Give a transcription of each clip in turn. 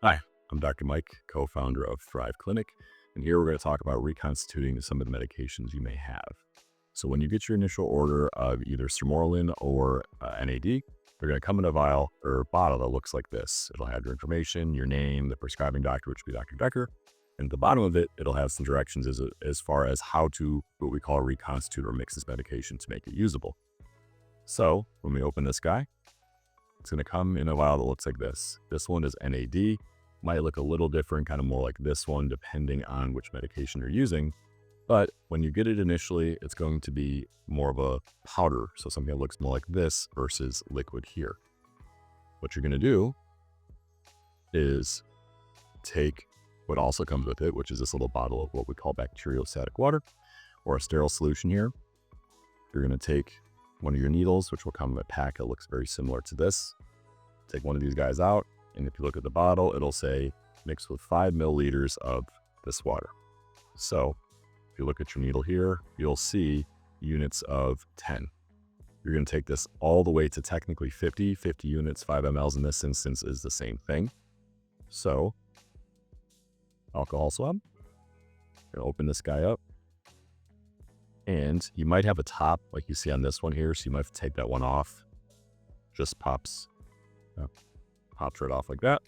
Hi, I'm Dr. Mike, co-founder of Thrive Clinic, and here we're going to talk about reconstituting some of the medications you may have. So when you get your initial order of either Sermorelin or NAD, they're going to come in a vial or bottle that looks like this. It'll have your information, your name, the prescribing doctor, which would be Dr. Decker, and at the bottom of it, it'll have some directions as far as how to what we call reconstitute or mix this medication to make it usable. So when we open this guy, it's going to come in a vial that looks like this. This one is NAD. Might look a little different, kind of more like this one, depending on which medication you're using. But when you get it initially, it's going to be more of a powder. So something that looks more like this versus liquid here. What you're going to do is take what also comes with it, which is this little bottle of what we call bacteriostatic water or a sterile solution here. You're going to take one of your needles, which will come in a pack that looks very similar to this. Take one of these guys out. And if you look at the bottle, it'll say mixed with 5 milliliters of this water. So if you look at your needle here, you'll see units of 10. You're going to take this all the way to technically 50 units, 5 mLs in this instance is the same thing. So alcohol swab, you're going to open this guy up. And you might have a top like you see on this one here. So you might have to take that one off. Just pops right off like that.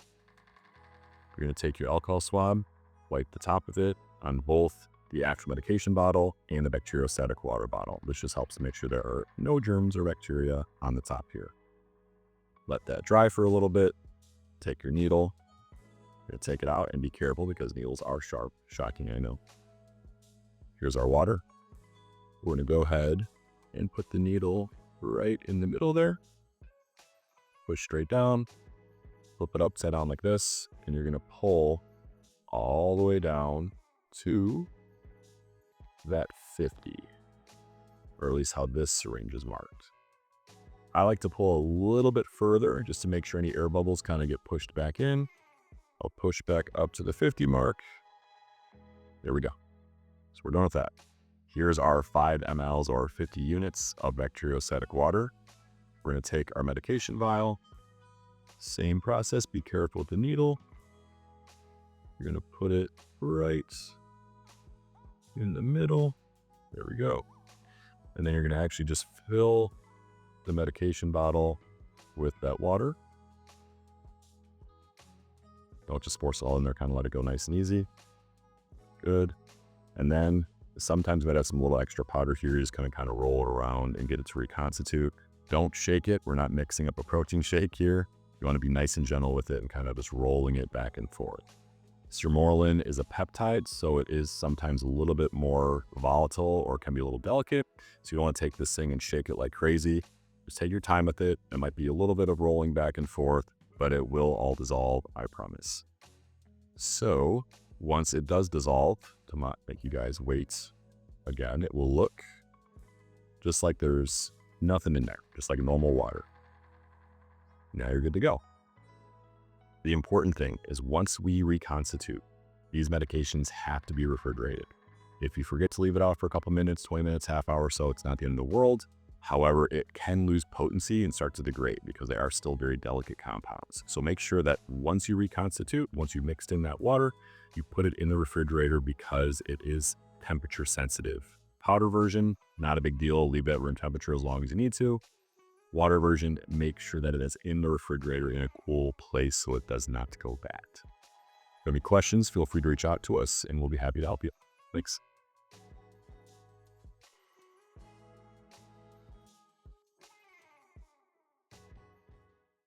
You're going to take your alcohol swab, wipe the top of it on both the actual medication bottle and the bacteriostatic water bottle. This just helps to make sure there are no germs or bacteria on the top here. Let that dry for a little bit. Take your needle. You're going to take it out and be careful because needles are sharp. Shocking, I know. Here's our water. We're going to go ahead and put the needle right in the middle there. Push straight down. Flip it upside down like this, and you're going to pull all the way down to that 50, or at least how this syringe is marked. I like to pull a little bit further just to make sure any air bubbles kind of get pushed back in. I'll push back up to the 50 mark. There we go. So we're done with that. Here's our 5 mLs or 50 units of bacteriostatic water. We're going to take our medication vial. Same process, be careful with the needle. You're going to put it right in the middle. There we go. And then you're going to actually just fill the medication bottle with that water. Don't just force it all in there, kind of let it go nice and easy. Good. And then sometimes you might have some little extra powder here. You're just going to kind of roll it around and get it to reconstitute. Don't shake it. We're not mixing up a protein shake here. You want to be nice and gentle with it and kind of just rolling it back and forth. Sermorelin is a peptide, so it is sometimes a little bit more volatile or can be a little delicate. So you don't want to take this thing and shake it like crazy. Just take your time with it. It might be a little bit of rolling back and forth, but it will all dissolve, I promise. So once it does dissolve, to not make you guys wait again, it will look just like there's nothing in there, just like normal water. Now you're good to go. The important thing is once we reconstitute, these medications have to be refrigerated. If you forget to leave it out for a couple minutes, 20 minutes, half hour or so, it's not the end of the world. However, it can lose potency and start to degrade because they are still very delicate compounds. So make sure that once you reconstitute, once you've mixed in that water, you put it in the refrigerator because it is temperature sensitive. Powder version, not a big deal. Leave it at room temperature as long as you need to. Water version, make sure that it is in the refrigerator in a cool place so it does not go bad. If you have any questions, feel free to reach out to us and we'll be happy to help you. Thanks.